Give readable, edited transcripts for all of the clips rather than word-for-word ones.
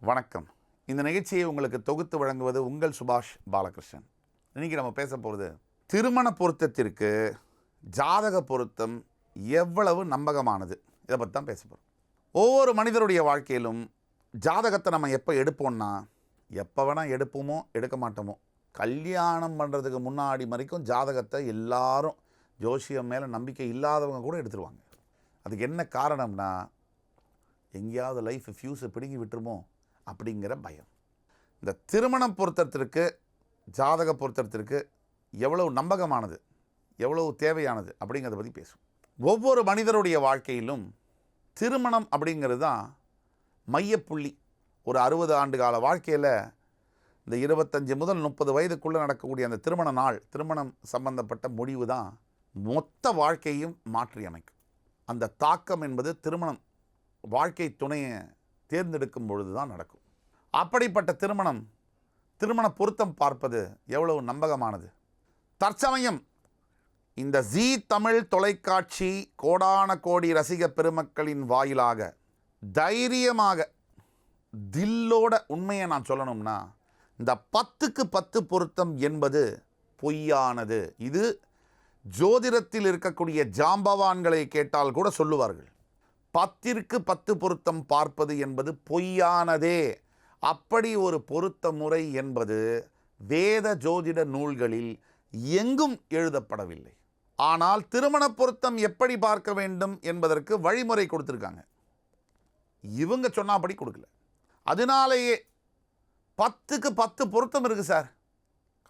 வணக்கம். இந்த நிகழ்ச்சியை உங்களுக்கு தொகுத்து வழங்குவது உங்கள் சுபாஷ் பாலகிருஷ்ணன். இன்றைக்கி நம்ம பேச போகிறது திருமண பொருத்தத்திற்கு ஜாதக பொருத்தம் எவ்வளவு நம்பகமானது, இதை பற்றி தான் பேச போகிறோம். ஒவ்வொரு மனிதருடைய வாழ்க்கையிலும் ஜாதகத்தை நம்ம எப்போ எடுப்போம்னா, எப்போ வேணால் எடுப்போமோ எடுக்க மாட்டோமோ, கல்யாணம் பண்ணுறதுக்கு முன்னாடி வரைக்கும் ஜாதகத்தை எல்லாரும் ஜோசியம் மேலே நம்பிக்கை இல்லாதவங்க கூட எடுத்துருவாங்க. அதுக்கு என்ன காரணம்னா, எங்கேயாவது லைஃப் ஃபியூஸை பிடுங்கி விட்டுருமோ அப்படிங்கிற பயம். இந்த திருமணம் பொருத்தத்திற்கு ஜாதக பொருத்தத்திற்கு எவ்வளவு நம்பகமானது, எவ்வளவு தேவையானது அப்படிங்கிறத பற்றி பேசும். ஒவ்வொரு மனிதருடைய வாழ்க்கையிலும் திருமணம் அப்படிங்கிறது தான் மையப்புள்ளி. ஒரு 60 ஆண்டு கால வாழ்க்கையில் இந்த 25 முதல் 30 வயதுக்குள்ளே நடக்கக்கூடிய அந்த திருமண நாள், திருமணம் சம்பந்தப்பட்ட முடிவு தான் மொத்த வாழ்க்கையும் மாற்றி அமைக்கும். அந்த தாக்கம் என்பது திருமணம் வாழ்க்கை துணையை தேர்ந்தெடுக்கும் பொழுது தான் நடக்கும். அப்படிப்பட்ட திருமண பொருத்தம் பார்ப்பது எவ்வளவு நம்பகமானது. தற்சமயம் இந்த ஜீ தமிழ் தொலைக்காட்சி கோடான கோடி ரசிக பெருமக்களின் வாயிலாக தைரியமாக தில்லோட உண்மையை நான் சொல்லணும்னா, இந்த 10க்கு 10 பொருத்தம் என்பது பொய்யானது. இது ஜோதிடத்தில் இருக்கக்கூடிய ஜாம்பவான்களை கேட்டால் கூட சொல்லுவார்கள். 10ற்கு 10 பொருத்தம் பார்ப்பது என்பது பொய்யானதே. அப்படி ஒரு பொருத்த முறை என்பது வேத ஜோதிட நூல்களில் எங்கும் எழுதப்படவில்லை. ஆனால் திருமண பொருத்தம் எப்படி பார்க்க வேண்டும் என்பதற்கு வழிமுறை கொடுத்துருக்காங்க. இவங்க சொன்னாப்படி கொடுக்கல. அதனாலேயே 10க்கு 10 பொருத்தம் இருக்குது சார்,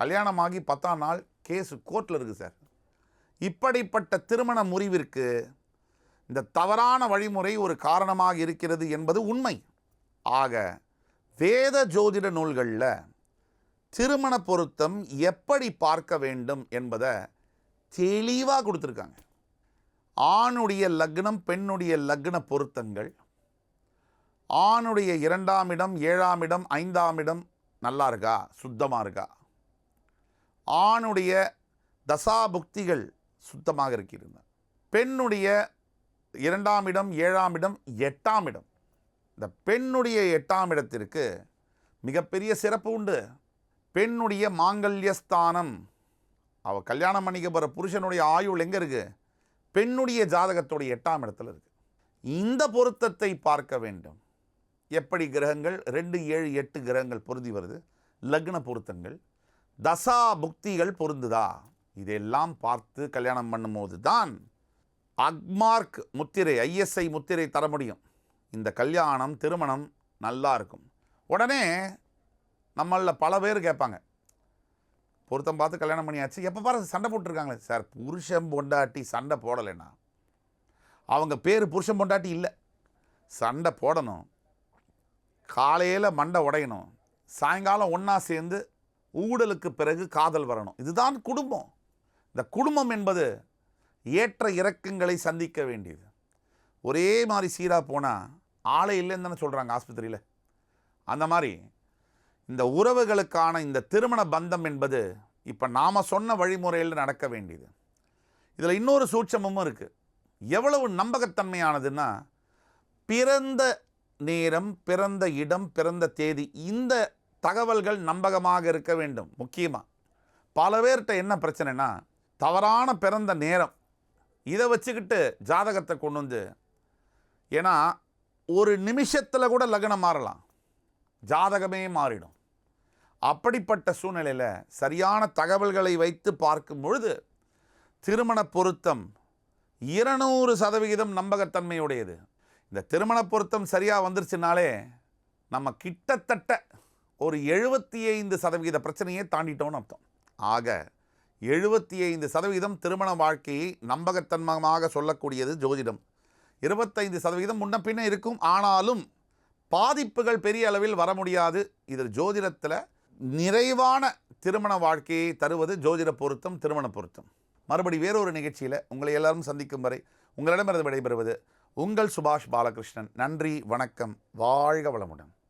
கல்யாணமாகி 10ஆம் நாள் கேஸ் கோர்ட்டில் இருக்குது சார். இப்படிப்பட்ட திருமண முறிவிற்கு இந்த தவறான வழிமுறை ஒரு காரணமாக இருக்கிறது என்பது உண்மை. ஆக வேத ஜோதிட நூல்களில் திருமண பொருத்தம் எப்படி பார்க்க வேண்டும் என்பதை தெளிவாக கொடுத்துருக்காங்க. ஆணுடைய லக்னம், பெண்ணுடைய லக்ன பொருத்தங்கள், ஆணுடைய 2ஆம் இடம், 7ஆம் இடம், 5ஆம் இடம் நல்லா இருக்கா, சுத்தமாக இருக்கா, ஆணுடைய தசாபுக்திகள் சுத்தமாக இருக்கிறது, பெண்ணுடைய 2ஆம் இடம், 7ஆம் இடம், 8ஆம் இடம். இந்த பெண்ணுடைய 8ஆம் இடத்திற்கு மிகப்பெரிய சிறப்பு உண்டு. பெண்ணுடைய மாங்கல்யஸ்தானம், அவள் கல்யாணம் பண்ணிக்க போகிற புருஷனுடைய ஆயுள் எங்கே இருக்குது? பெண்ணுடைய ஜாதகத்துடைய 8ஆம் இடத்துல இருக்குது. இந்த பொருத்தத்தை பார்க்க வேண்டும். எப்படி கிரகங்கள் 2, 7, 8 கிரகங்கள் பொருந்தி வருது, லக்ன பொருத்தங்கள், தசா புக்திகள் பொருந்துதா, இதெல்லாம் பார்த்து கல்யாணம் பண்ணும்போது தான் அக்மார்க் முத்திரை, ISI முத்திரை தர முடியும். இந்த கல்யாணம் திருமணம் நல்லா இருக்கும். உடனே நம்மளில் பல பேர் கேட்பாங்க, பொருத்தம் பார்த்து கல்யாணம் பண்ணியாச்சு, எப்போ பாரு சண்டை போட்டுருக்காங்களே சார். புருஷன் பொண்டாட்டி சண்டை போடலைன்னா அவங்க பேர் புருஷன் பொண்டாட்டி இல்லை. சண்டை போடணும், காலையில் மண்டை உடையணும், சாயங்காலம் ஒன்றா சேர்ந்து ஊடலுக்கு பிறகு காதல் வரணும். இதுதான் குடும்பம். இந்த குடும்பம் என்பது ஏற்ற இறக்கங்களை சந்திக்க வேண்டியது. ஒரே மாதிரி சீராக போனால் ஆளை இல்லைன்னு தானே சொல்கிறாங்க ஆஸ்பத்திரியில். அந்த மாதிரி இந்த உறவுகளுக்கான இந்த திருமண பந்தம் என்பது இப்போ நாம் சொன்ன வழிமுறையில் நடக்க வேண்டியது. இதில் இன்னொரு சூட்சமும் இருக்குது. எவ்வளவு நம்பகத்தன்மையானதுன்னா, பிறந்த நேரம், பிறந்த இடம், பிறந்த தேதி, இந்த தகவல்கள் நம்பகமாக இருக்க வேண்டும். முக்கியமாக பல பேர்கிட்ட என்ன பிரச்சனைனா, தவறான பிறந்த நேரம், இதை வச்சுக்கிட்டு ஜாதகத்தை கொண்டு வந்து, ஏன்னா ஒரு நிமிஷத்தில் கூட லக்னம் மாறலாம், ஜாதகமே மாறிடும். அப்படிப்பட்ட சூழ்நிலையில் சரியான தகவல்களை வைத்து பார்க்கும் பொழுது திருமண பொருத்தம் 200% நம்பகத்தன்மையுடையது. இந்த திருமண பொருத்தம் சரியாக வந்துருச்சுனாலே நம்ம கிட்டத்தட்ட ஒரு 75% பிரச்சனையை தாண்டிட்டோன்னு அர்த்தம். ஆக 75% திருமண வாழ்க்கையை நம்பகத்தன்மமாக சொல்லக்கூடியது ஜோதிடம். 25% முன்ன பின்ன இருக்கும், ஆனாலும் பாதிப்புகள் பெரிய அளவில் வர முடியாது. இதில் ஜோதிடத்தில் நிறைவான திருமண வாழ்க்கையை தருவது ஜோதிட பொருத்தம், திருமண பொருத்தம். மறுபடி வேறொரு நிகழ்ச்சியில் உங்களை எல்லாரும் சந்திக்கும் வரை உங்களிடமிருந்து விடைபெறுவது உங்கள் சுபாஷ் பாலகிருஷ்ணன். நன்றி, வணக்கம், வாழ்க வளமுடன்.